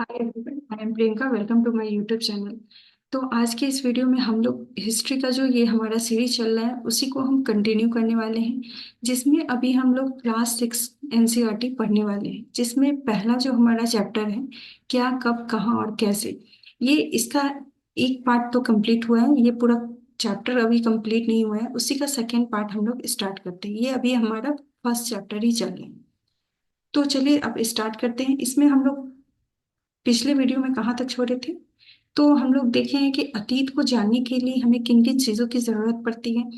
Hi everyone, I am Priyanka. Welcome to my YouTube channel. तो आज के इस वीडियो में हम लोग हिस्ट्री का जो ये हमारा सीरीज चल रहा है उसी को हम कंटिन्यू करने वाले हैं, जिसमें अभी हम लोग क्लास 6 एनसीईआरटी पढ़ने वाले हैं, जिसमें पहला जो हमारा चैप्टर है क्या कब कहाँ और कैसे, ये इसका एक पार्ट तो कंप्लीट हुआ है। ये पूरा चैप्टर अभी कंप्लीट नहीं हुआ है, उसी का सेकेंड पार्ट हम लोग स्टार्ट करते हैं। ये अभी हमारा फर्स्ट चैप्टर ही चल रहा है। तो चलिए अब स्टार्ट करते हैं। इसमें हम लोग पिछले वीडियो में कहाँ तक छोड़े थे, तो हम लोग देखे हैं कि अतीत को जानने के लिए हमें किन किन चीजों की जरूरत पड़ती है।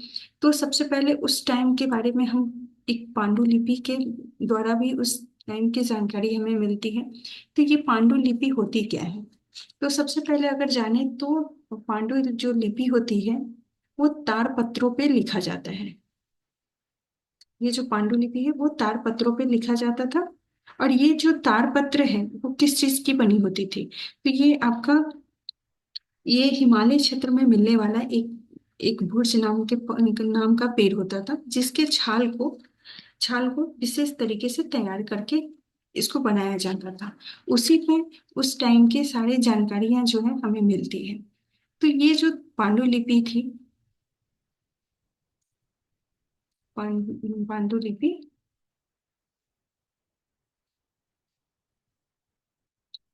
तो सबसे पहले उस टाइम के बारे में हम एक पांडुलिपि के द्वारा भी उस टाइम की जानकारी हमें मिलती है। तो ये पांडुलिपि होती क्या है, तो सबसे पहले अगर जाने तो पांडु जो लिपि होती है वो तार पत्रों पे लिखा जाता है। ये जो पांडुलिपि है वो तार पत्रों पे लिखा जाता था। और ये जो तार पत्र है वो किस चीज की बनी होती थी, तो ये आपका ये हिमालय क्षेत्र में मिलने वाला एक एक भुर्ज नाम का पेड़ होता था, जिसके छाल को विशेष तरीके से तैयार करके इसको बनाया जाता था। उसी में उस टाइम के सारे जानकारियां जो है हमें मिलती है। तो ये जो पांडुलिपि थी, पांडुलिपि,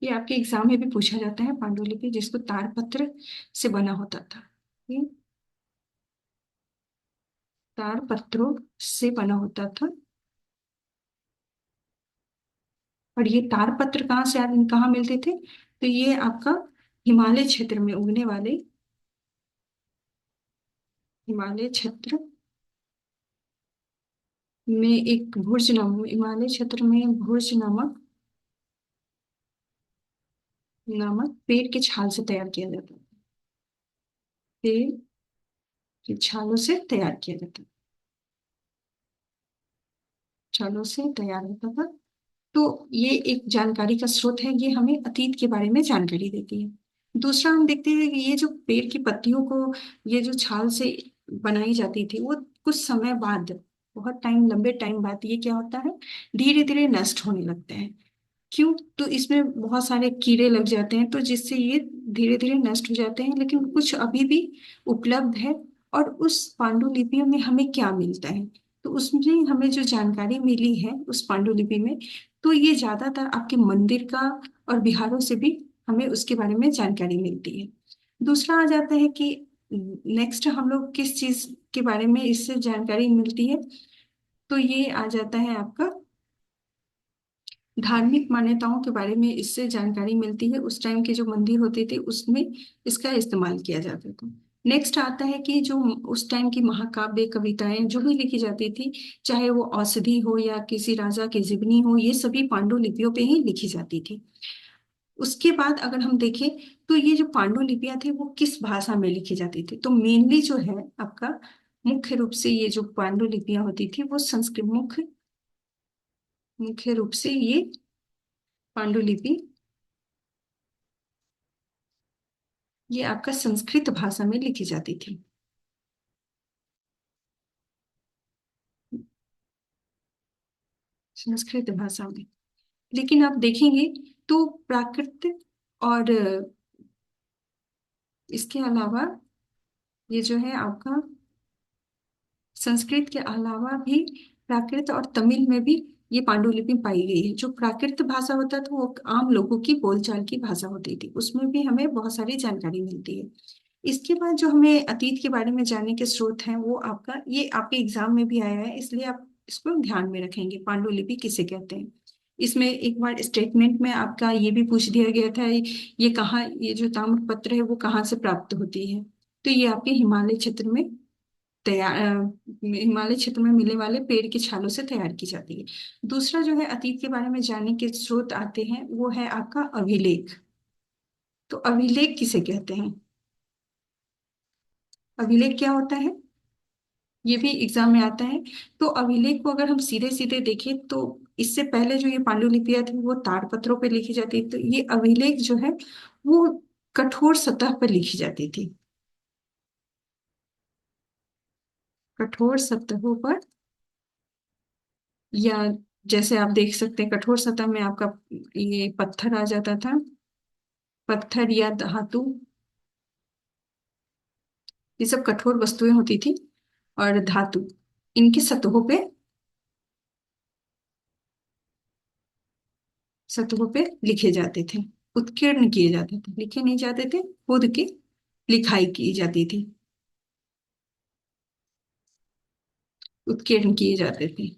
ये आपके एग्जाम में भी पूछा जाता है। पांडुलिपि जिसको तारपत्र से बना होता था, ये तार पत्रों से बना होता था। और ये तार पत्र कहाँ मिलते थे, तो ये आपका हिमालय क्षेत्र में उगने वाले, हिमालय क्षेत्र में एक भुर्ज नाम हिमालय क्षेत्र में भुर्ज नामक पेड़ के छाल से तैयार किया जाता है। पेड़ की छालों से तैयार किया जाता है, छालों से तैयार होता था। तो ये एक जानकारी का स्रोत है, ये हमें अतीत के बारे में जानकारी देती है। दूसरा हम देखते हैं कि ये जो पेड़ की पत्तियों को, ये जो छाल से बनाई जाती थी, वो कुछ समय बाद, बहुत टाइम, लंबे टाइम बाद ये क्या होता है, धीरे धीरे नष्ट होने लगते हैं। क्यों, तो इसमें बहुत सारे कीड़े लग जाते हैं, तो जिससे ये धीरे धीरे नष्ट हो जाते हैं, लेकिन कुछ अभी भी उपलब्ध है। और उस पांडुलिपियों में हमें क्या मिलता है, तो उसमें हमें जो जानकारी मिली है उस पांडुलिपि में, तो ये ज्यादातर आपके मंदिर का और बिहारों से भी हमें उसके बारे में जानकारी मिलती है। दूसरा आ जाता है कि नेक्स्ट हम लोग किस चीज के बारे में इससे जानकारी मिलती है, तो ये आ जाता है आपका धार्मिक मान्यताओं के बारे में इससे जानकारी मिलती है। उस टाइम के जो मंदिर होते थे उसमें इसका इस्तेमाल किया जाता था। नेक्स्ट आता है कि जो उस टाइम की महाकाव्य कविताएं जो भी लिखी जाती थी, चाहे वो औषधि हो या किसी राजा की जीवनी हो, ये सभी पांडुलिपियों पे ही लिखी जाती थी। उसके बाद अगर हम देखें तो ये जो पांडुलिपियां थी वो किस भाषा में लिखी जाती थी, तो मेनली जो है आपका मुख्य रूप से ये जो पांडुलिपियां होती थी वो संस्कृत, मुख्य मुख्य रूप से ये पांडुलिपि, ये आपका संस्कृत भाषा में लिखी जाती थी। संस्कृत भाषा में, लेकिन आप देखेंगे तो प्राकृत और इसके अलावा ये जो है आपका संस्कृत के अलावा भी प्राकृत और तमिल में भी ये पांडुलिपि पाई गई है। जो प्राकृत भाषा होता था वो आम लोगों की बोलचाल की भाषा होती थी, उसमें भी हमें बहुत सारी जानकारी मिलती है। इसके बाद जो हमें अतीत के बारे में जानने के स्रोत हैं वो आपका, ये आपके एग्जाम में भी आया है, इसलिए आप इसको ध्यान में रखेंगे। पांडुलिपि किसे कहते हैं, इसमें एक बार स्टेटमेंट में आपका ये भी पूछ दिया गया था, ये कहाँ, ये जो ताम्रपत्र है वो कहाँ से प्राप्त होती है, तो ये आपके हिमालय क्षेत्र में तैयार हिमालय क्षेत्र में मिलने वाले पेड़ की छालों से तैयार की जाती है। दूसरा जो है अतीत के बारे में जानने के स्रोत आते हैं वो है आपका अभिलेख। तो अभिलेख किसे कहते हैं, अभिलेख क्या होता है, ये भी एग्जाम में आता है। तो अभिलेख को अगर हम सीधे सीधे देखें तो इससे पहले जो ये पांडुलिपियां थी वो ताड़पत्रों पे लिखी जाती थी, तो ये अभिलेख जो है वो कठोर सतह पर लिखी जाती थी, कठोर सतहों पर, या जैसे आप देख सकते हैं कठोर सतह में आपका ये पत्थर आ जाता था, पत्थर या धातु, ये सब कठोर वस्तुएं होती थी, और धातु, इनकी सतहों पे लिखे जाते थे, उत्कीर्ण किए जाते थे, लिखे नहीं जाते थे, खुद की लिखाई की जाती थी, उत्कीर्ण किए जाते थे।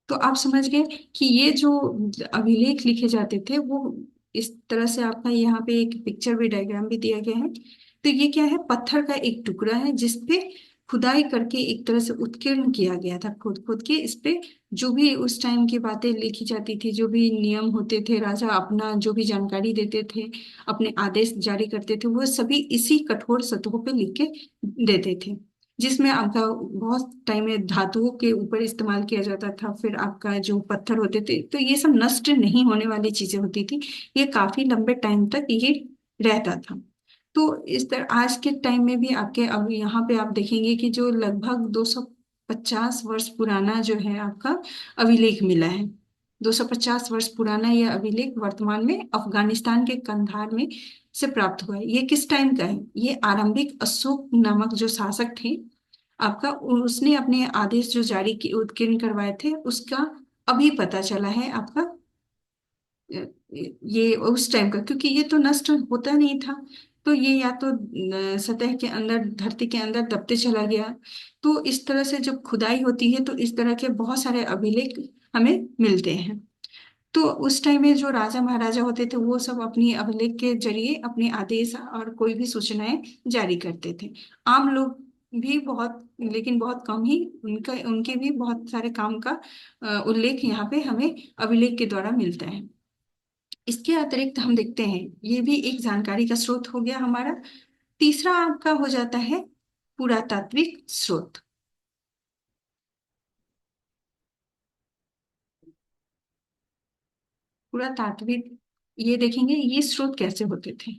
तो आप समझ गए कि ये जो अभिलेख लिखे जाते थे वो इस तरह से, आपका यहाँ पे एक पिक्चर भी, डायग्राम भी दिया गया है। तो ये क्या है, पत्थर का एक टुकड़ा है जिसपे खुदाई करके एक तरह से उत्कीर्ण किया गया था, खुद खुद के इस पे जो भी उस टाइम की बातें लिखी जाती थी, जो भी नियम होते थे, राजा अपना जो भी जानकारी देते थे, अपने आदेश जारी करते थे, वो सभी इसी कठोर सतहों पे लिख के देते थे। जिसमें आपका बहुत टाइम में धातुओं के ऊपर इस्तेमाल किया जाता था, फिर आपका जो पत्थर होते थे, तो ये सब नष्ट नहीं होने वाली चीजें होती थी, ये काफी लंबे टाइम तक ये रहता था। तो इस तरह आज के टाइम में भी आपके, अब यहाँ पे आप देखेंगे कि जो लगभग 250 वर्ष पुराना जो है आपका अभिलेख मिला है, 250 वर्ष पुराना यह अभिलेख वर्तमान में अफगानिस्तान के कंधार में से प्राप्त हुआ है। ये किस टाइम का है, ये आरंभिक अशोक नामक जो शासक थे आपका, उसने अपने आदेश जो जारी की उत्कीर्ण करवाए थे उसका अभी पता चला है आपका। ये उस टाइम का, क्योंकि ये तो नष्ट होता नहीं था, तो ये या तो सतह के अंदर, धरती के अंदर दबते चला गया। तो इस तरह से जब खुदाई होती है तो इस तरह के बहुत सारे अभिलेख हमें मिलते हैं। तो उस टाइम में जो राजा महाराजा होते थे वो सब अपनी अभिलेख के जरिए अपने आदेश और कोई भी सूचनाएं जारी करते थे। आम लोग भी बहुत, लेकिन बहुत कम ही, उनका उनके भी बहुत सारे काम का उल्लेख यहाँ पे हमें अभिलेख के द्वारा मिलता है। इसके अतिरिक्त हम देखते हैं, ये भी एक जानकारी का स्रोत हो गया हमारा। तीसरा आपका हो जाता है पुरातात्विक स्रोत। पुरातात्विक, ये देखेंगे ये स्रोत कैसे होते थे।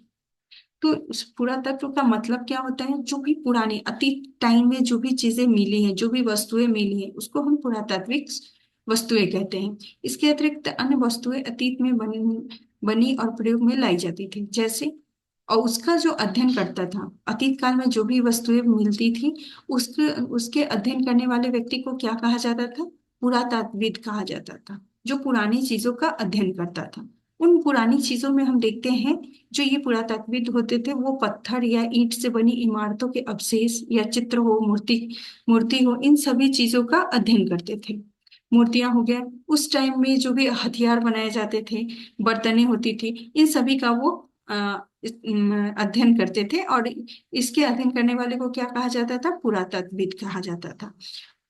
तो उस पुरातत्व का मतलब क्या होता है, जो भी पुराने अतीत टाइम में जो भी चीजें मिली हैं, जो भी वस्तुएं मिली हैं, उसको हम पुरातात्विक वस्तुएं कहते हैं। इसके अतिरिक्त अन्य वस्तुएं अतीत में बनी बनी और प्रयोग में लाई जाती थी, जैसे, और उसका जो अध्ययन करता था, अतीत काल में जो भी वस्तुएं मिलती थी, उसके उसके अध्ययन करने वाले व्यक्ति को क्या कहा जाता था, पुरातात्विद कहा जाता था, जो पुरानी चीजों का अध्ययन करता था। उन पुरानी चीजों में हम देखते हैं, जो ये पुरातात्विद होते थे वो पत्थर या ईंट से बनी इमारतों के अवशेष या चित्र हो, मूर्ति मूर्ति हो, इन सभी चीजों का अध्ययन करते थे। मूर्तियां हो गया, उस टाइम में जो भी हथियार बनाए जाते थे, बर्तनें होती थी, इन सभी का वो अध्ययन करते थे, और इसके अध्ययन करने वाले को क्या कहा जाता था, पुरातत्वविद कहा जाता था।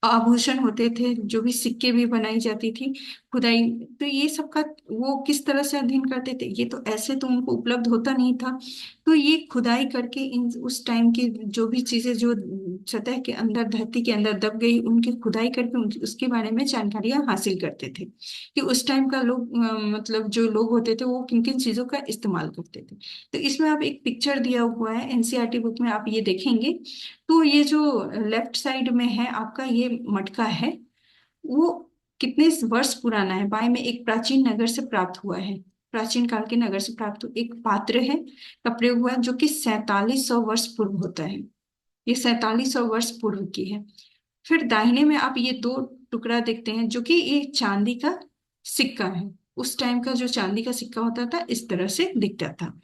आभूषण होते थे, जो भी सिक्के भी बनाई जाती थी, खुदाई, तो ये सब का वो किस तरह से अध्ययन करते थे, ये तो ऐसे तो उनको उपलब्ध होता नहीं था। तो ये खुदाई करके इन उस टाइम की जो भी चीजें जो सतह के अंदर, धरती के अंदर दब गई, उनकी खुदाई करके उसके बारे में जानकारियां हासिल करते थे कि उस टाइम का लोग, मतलब जो लोग होते थे वो किन किन चीजों का इस्तेमाल करते थे। तो इसमें आप एक पिक्चर दिया हुआ है एनसीईआरटी बुक में, आप ये देखेंगे। तो ये जो लेफ्ट साइड में है आपका, ये मटका है, वो कितने वर्ष पुराना है, बाय में एक प्राचीन नगर से प्राप्त हुआ है, प्राचीन काल के नगर से प्राप्त एक पात्र है, का प्रयोग हुआ है, जो कि 4700 वर्ष पूर्व होता है। ये 4700 वर्ष पूर्व की है। फिर दाहिने में आप ये दो टुकड़ा देखते हैं, जो कि ये चांदी का सिक्का है। उस टाइम का जो चांदी का सिक्का होता था इस तरह से दिखता था।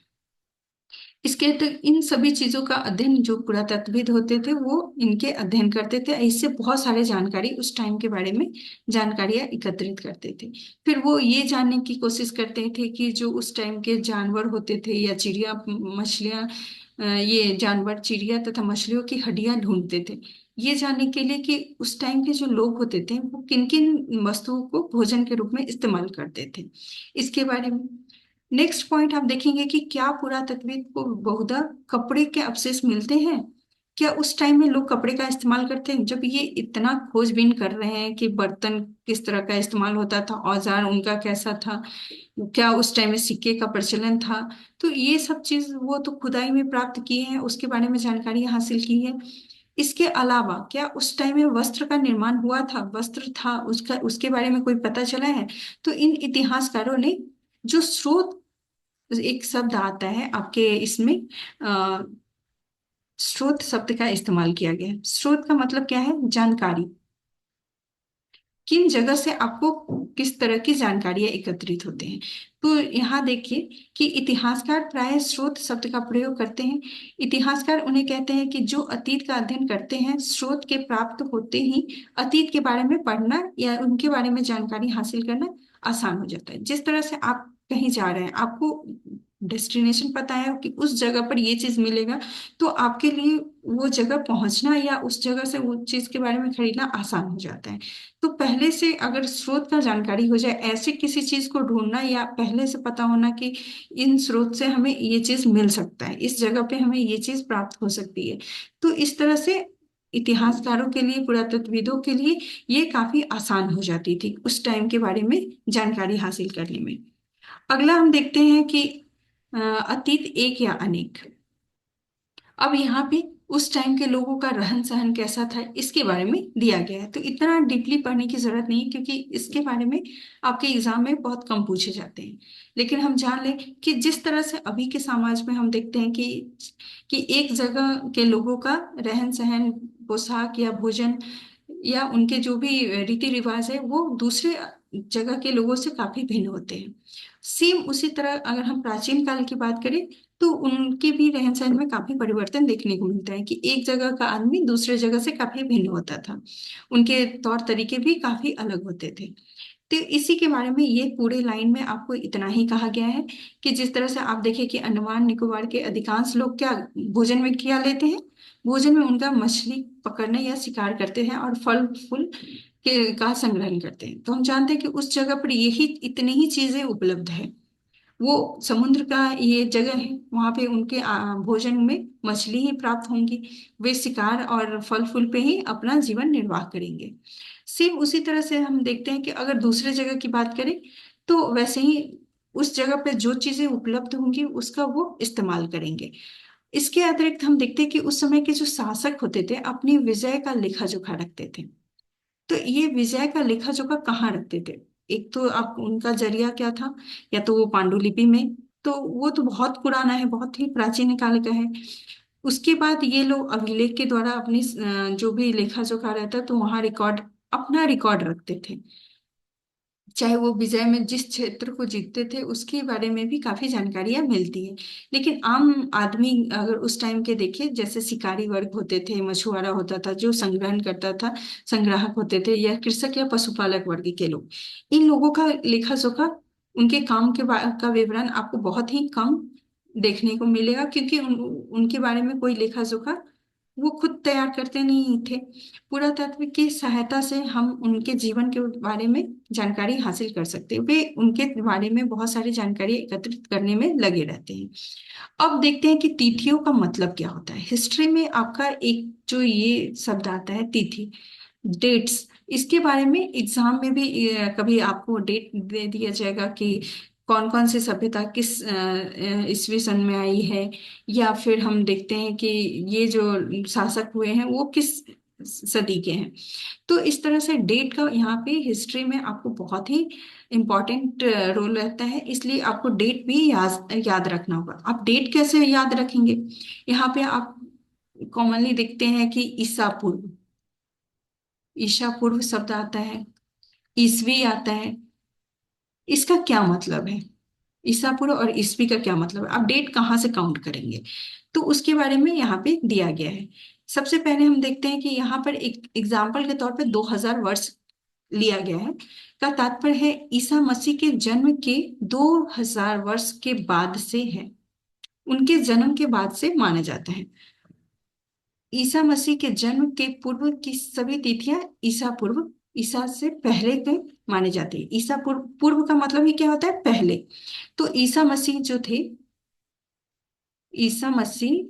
इसके तो इन सभी चीजों का अध्ययन जो पुरातत्वविद होते थे वो इनके अध्ययन करते थे, इससे बहुत सारे जानकारी उस टाइम के बारे में जानकारियां एकत्रित करते थे। फिर वो ये जानने की कोशिश करते थे कि जो उस टाइम के जानवर होते थे या चिड़िया मछलियां, ये जानवर, चिड़िया तथा मछलियों की हड्डियां ढूंढते थे, ये जानने के लिए कि उस टाइम के जो लोग होते थे वो किन किन वस्तुओं को भोजन के रूप में इस्तेमाल करते थे, इसके बारे में। नेक्स्ट पॉइंट आप देखेंगे कि क्या पुरातत्वविद को बहुधा कपड़े के अवशेष मिलते हैं। क्या उस टाइम में लोग कपड़े का इस्तेमाल करते हैं, जब ये इतना खोजबीन कर रहे हैं कि बर्तन किस तरह का इस्तेमाल होता था, औजार उनका कैसा था, क्या उस टाइम में सिक्के का प्रचलन था, तो ये सब चीज वो तो खुदाई में प्राप्त किए हैं, उसके बारे में जानकारी हासिल की है। इसके अलावा क्या उस टाइम में वस्त्र का निर्माण हुआ था, वस्त्र था उसका, उसके बारे में कोई पता चला है। तो इन इतिहासकारों ने जो स्रोत एक शब्द आता है आपके इसमें, अ, स्रोत शब्द का इस्तेमाल किया गया है। स्रोत का मतलब क्या है? जानकारी। किन जगह से आपको किस तरह की जानकारियां एकत्रित होते हैं। तो यहाँ देखिए कि इतिहासकार प्राय स्रोत शब्द का प्रयोग करते हैं। इतिहासकार उन्हें कहते हैं कि जो अतीत का अध्ययन करते हैं, स्रोत के प्राप्त होते ही अतीत के बारे में पढ़ना या उनके बारे में जानकारी हासिल करना आसान हो जाता है। जिस तरह से आप कहीं जा रहे हैं, आपको डेस्टिनेशन पता है कि उस जगह पर ये चीज मिलेगा, तो आपके लिए वो जगह पहुंचना या उस जगह से वो चीज के बारे में खरीदना आसान हो जाता है। तो पहले से अगर स्रोत का जानकारी हो जाए, ऐसे किसी चीज को ढूंढना या पहले से पता होना कि इन स्रोत से हमें ये चीज मिल सकता है, इस जगह पे हमें ये चीज प्राप्त हो सकती है, तो इस तरह से इतिहासकारों के लिए, पुरातत्वविदों के लिए ये काफी आसान हो जाती थी उस टाइम के बारे में जानकारी हासिल करने में। अगला हम देखते हैं कि अतीत एक या अनेक। अब यहाँ पे उस टाइम के लोगों का रहन सहन कैसा था, इसके बारे में दिया गया है। तो इतना डीपली पढ़ने की जरूरत नहीं है, क्योंकि इसके बारे में आपके एग्जाम में बहुत कम पूछे जाते हैं। लेकिन हम जान लें कि जिस तरह से अभी के समाज में हम देखते हैं कि एक जगह के लोगों का रहन सहन, पोशाक या भोजन या उनके जो भी रीति रिवाज है, वो दूसरे जगह के लोगों से काफी भिन्न होते हैं। सेम उसी तरह अगर हम प्राचीन काल की बात करें, तो उनके भी रहन सहन में काफी परिवर्तन देखने को मिलता है कि एक जगह का आदमी दूसरे जगह से काफी भिन्न होता था। उनके तौर तरीके भी काफी अलग होते थे। तो इसी के बारे में ये पूरे लाइन में आपको इतना ही कहा गया है कि जिस तरह से आप देखें कि अंडमान निकोबार के अधिकांश लोग क्या भोजन में क्या लेते हैं, भोजन में उनका मछली पकड़ने या शिकार करते हैं और फल फूल के का संग्रहण करते हैं। तो हम जानते हैं कि उस जगह पर यही इतनी ही चीजें उपलब्ध है। वो समुद्र का ये जगह है, वहां पे उनके भोजन में मछली ही प्राप्त होंगी। वे शिकार और फल फूल पे ही अपना जीवन निर्वाह करेंगे। सेम उसी तरह से हम देखते हैं कि अगर दूसरे जगह की बात करें, तो वैसे ही उस जगह पे जो चीजें उपलब्ध होंगी उसका वो इस्तेमाल करेंगे। इसके अतिरिक्त हम देखते हैं कि उस समय के जो शासक होते थे, अपनी विजय का लेखा जोखा रखते थे। तो ये विजय का लेखा जोखा कहाँ रखते थे? एक तो आप उनका जरिया क्या था, या तो वो पांडुलिपि में, तो वो तो बहुत पुराना है, बहुत ही प्राचीन काल का है। उसके बाद ये लोग अभिलेख के द्वारा अपनी जो भी लेखा जोखा रहता, तो वहाँ रिकॉर्ड, अपना रिकॉर्ड रखते थे। चाहे वो विजय में जिस क्षेत्र को जीतते थे उसके बारे में भी काफी जानकारियां मिलती है। लेकिन आम आदमी अगर उस टाइम के देखे, जैसे शिकारी वर्ग होते थे, मछुआरा होता था जो संग्रहण करता था, संग्राहक होते थे, या कृषक या पशुपालक वर्ग के लोग, इन लोगों का लेखा जोखा, उनके काम का विवरण आपको बहुत ही कम देखने को मिलेगा, क्योंकि उनके बारे में कोई लेखा जोखा वो खुद तैयार करते नहीं थे। पुरातत्व की सहायता से हम उनके जीवन के बारे में जानकारी हासिल कर सकते हैं। वे उनके बारे में बहुत सारी जानकारी एकत्रित करने में लगे रहते हैं। अब देखते हैं कि तिथियों का मतलब क्या होता है। हिस्ट्री में आपका एक जो ये शब्द आता है तिथि, डेट्स, इसके बारे में एग्जाम में भी कभी आपको डेट दे दिया जाएगा कि कौन कौन सी सभ्यता किस ईस्वी सन में आई है, या फिर हम देखते हैं कि ये जो शासक हुए हैं वो किस सदी के हैं। तो इस तरह से डेट का यहाँ पे हिस्ट्री में आपको बहुत ही इम्पोर्टेंट रोल रहता है, इसलिए आपको डेट भी याद याद रखना होगा। आप डेट कैसे याद रखेंगे? यहाँ पे आप कॉमनली देखते हैं कि ईसा पूर्व, ईशा पूर्व शब्द आता है, ईसवी आता है। इसका क्या मतलब है? ईसा पूर्व और ईसवी का क्या मतलब है? आप डेट कहाँ से काउंट करेंगे? तो उसके बारे में यहाँ पे दिया गया है। सबसे पहले हम देखते हैं कि यहाँ पर एक एग्जाम्पल के तौर पे 2000 वर्ष लिया गया है। का तात्पर्य है ईसा मसीह के जन्म के 2000 वर्ष के बाद से है, उनके जन्म के बाद से माना जाता है। ईसा मसीह के जन्म के पूर्व की सभी तिथियां ईसा पूर्व, ईसा से पहले के माने जाते हैं। ईसा पूर्व, पूर्व का मतलब ही क्या होता है? पहले। तो ईसा मसीह जो थे, ईसा मसीह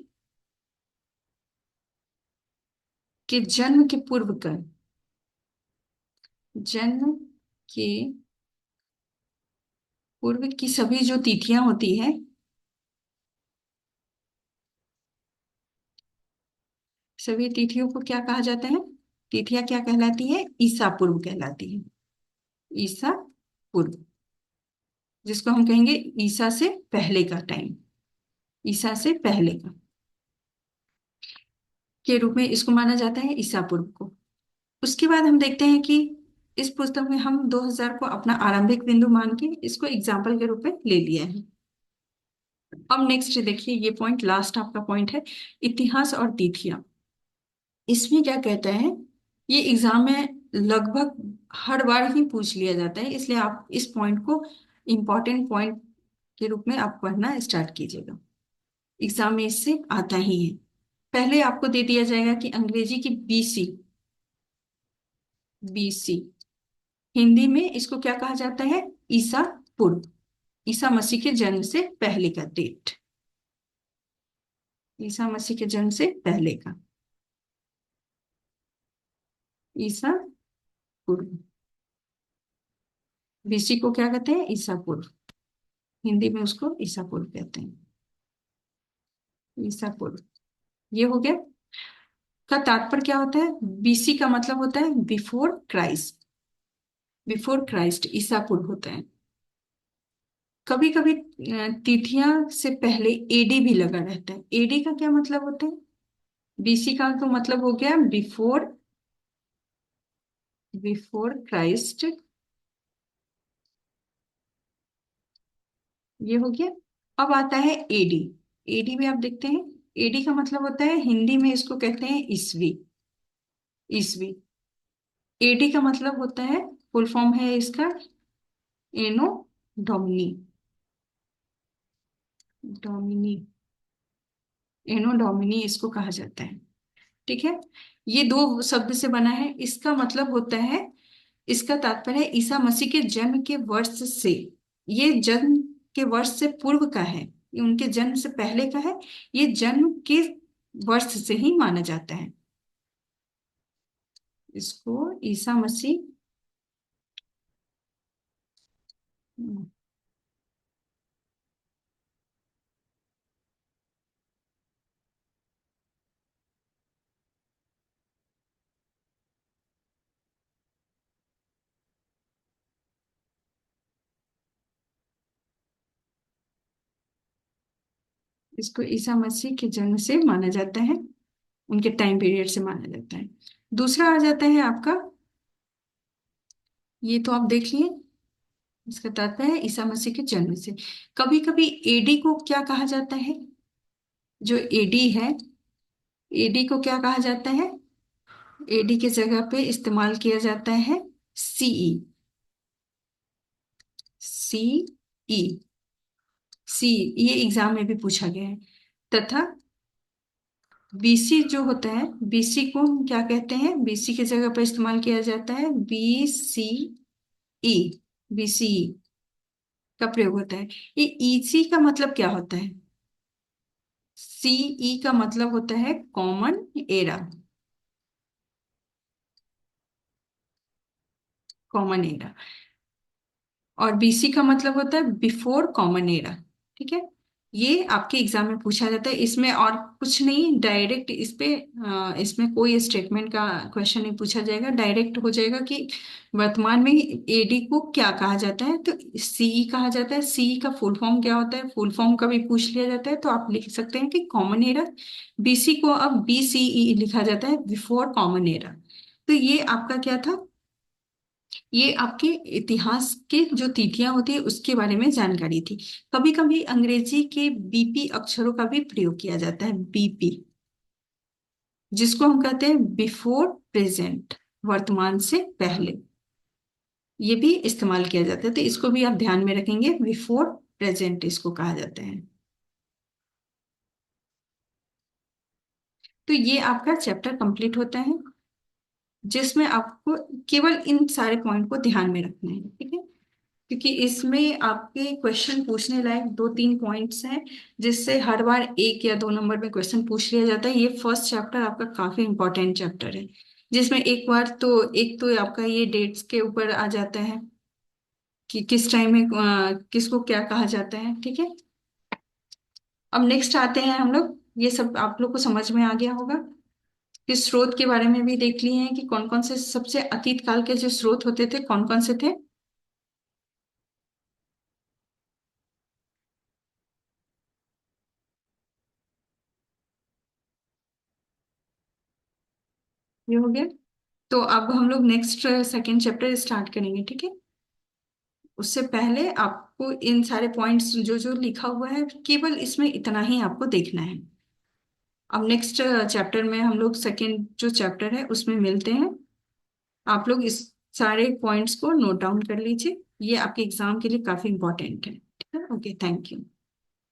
के जन्म के पूर्व का, जन्म के पूर्व की सभी जो तिथियां होती है, सभी तिथियों को क्या कहा जाता है? तिथियां क्या कहलाती है? ईसा पूर्व कहलाती है। ईसा पूर्व। जिसको हम कहेंगे ईसा से पहले का टाइम, ईसा से पहले का के रूप में इसको माना जाता है, ईसा पूर्व को। उसके बाद हम देखते हैं कि इस पुस्तक में हम 2000 को अपना आरंभिक बिंदु मान के इसको एग्जाम्पल के रूप में ले लिया है। अब नेक्स्ट देखिए, ये पॉइंट लास्ट आपका पॉइंट है, इतिहास और तिथियां। इसमें क्या कहता है, ये एग्जाम में लगभग हर बार ही पूछ लिया जाता है, इसलिए आप इस पॉइंट को इम्पोर्टेंट पॉइंट के रूप में आप पढ़ना स्टार्ट कीजिएगा। एग्जाम में इससे आता ही है। पहले आपको दे दिया जाएगा कि अंग्रेजी की बीसी, बीसी हिंदी में इसको क्या कहा जाता है, ईसा पूर्व, ईसा मसीह के जन्म से पहले का डेट, ईसा मसीह के जन्म से पहले का, ईसा पूर्व। बीसी को क्या कहते हैं, ईसा पूर्व, हिंदी में उसको ईसा पूर्व कहते हैं, ईसा पूर्व। ये हो गया। का तात्पर्य क्या होता है, बीसी का मतलब होता है बिफोर क्राइस्ट, बिफोर क्राइस्ट ईसा पूर्व होता है। कभी कभी तिथियां से पहले एडी भी लगा रहता है। एडी का क्या मतलब होता है, बीसी का तो मतलब हो गया बिफोर, बिफोर क्राइस्ट, ये हो गया। अब आता है एडी। एडी में आप देखते हैं, एडी का मतलब होता है, हिंदी में इसको कहते हैं ईसवी, ईसवी। एडी का मतलब होता है, फुल फॉर्म है इसका एनो डोमिनी, डोमिनी, एनो डोमिनी इसको कहा जाता है। ठीक है, ये दो शब्द से बना है। इसका मतलब होता है, इसका तात्पर्य है ईसा मसीह के जन्म के वर्ष से, ये जन्म के वर्ष से पूर्व का है, ये उनके जन्म से पहले का है, ये जन्म के वर्ष से ही माना जाता है। इसको ईसा मसीह, इसको ईसा मसीह के जन्म से माना जाता है, उनके टाइम पीरियड से माना जाता है। दूसरा आ जाता है आपका, ये तो आप देख लिए, इसका तात्पर्य है ईसा मसीह के जन्म से। कभी कभी एडी को क्या कहा जाता है, जो एडी है, एडी को क्या कहा जाता है, एडी के जगह पे इस्तेमाल किया जाता है सीई, सीई, सी, ये एग्जाम में भी पूछा गया है। तथा बीसी जो होता है, बीसी को हम क्या कहते हैं, बीसी की जगह पर इस्तेमाल किया जाता है बीसीई, बीसीई का प्रयोग होता है। ये ईसी का मतलब क्या होता है, सीई का मतलब होता है कॉमन एरा, कॉमन एरा। और बीसी का मतलब होता है बिफोर कॉमन एरा। ठीक है, ये आपके एग्जाम में पूछा जाता है। इसमें और कुछ नहीं, डायरेक्ट इस पे इसमें कोई स्टेटमेंट का क्वेश्चन नहीं पूछा जाएगा, डायरेक्ट हो जाएगा कि वर्तमान में एडी को क्या कहा जाता है, तो सीई कहा जाता है। सीई का फुल फॉर्म क्या होता है, फुल फॉर्म का भी पूछ लिया जाता है, तो आप लिख सकते हैं कि कॉमन एरा। बीसी को अब बीसीई लिखा जाता है, बिफोर कॉमन एरा। तो ये आपका क्या था, ये आपके इतिहास के जो तिथियां होती है उसके बारे में जानकारी थी। कभी कभी अंग्रेजी के बीपी अक्षरों का भी प्रयोग किया जाता है, बीपी, जिसको हम कहते हैं बिफोर प्रेजेंट, वर्तमान से पहले, ये भी इस्तेमाल किया जाता है, तो इसको भी आप ध्यान में रखेंगे, बिफोर प्रेजेंट इसको कहा जाता है। तो ये आपका चैप्टर कंप्लीट होता है, जिसमें आपको केवल इन सारे पॉइंट को ध्यान में रखना है। ठीक है, क्योंकि इसमें आपके क्वेश्चन पूछने लायक दो तीन पॉइंट्स हैं, जिससे हर बार एक या दो नंबर में क्वेश्चन पूछ लिया जाता है। ये फर्स्ट चैप्टर आपका काफी इंपॉर्टेंट चैप्टर है, जिसमें एक बार तो एक तो आपका ये डेट्स के ऊपर आ जाता है कि किस टाइम में किसको क्या कहा जाता है। ठीक है, अब नेक्स्ट आते हैं हम लोग, ये सब आप लोग को समझ में आ गया होगा कि स्रोत के बारे में भी देख लिए हैं कि कौन कौन से सबसे अतीत काल के जो स्रोत होते थे कौन कौन से थे। ये हो गया। तो अब हम लोग नेक्स्ट सेकेंड चैप्टर स्टार्ट करेंगे, ठीक है। उससे पहले आपको इन सारे पॉइंट्स जो जो लिखा हुआ है केवल इसमें इतना ही आपको देखना है। अब नेक्स्ट चैप्टर में हम लोग सेकेंड जो चैप्टर है उसमें मिलते हैं। आप लोग इस सारे पॉइंट्स को नोट डाउन कर लीजिए, ये आपके एग्जाम के लिए काफी इंपॉर्टेंट है, ठीक है। Okay, thank you.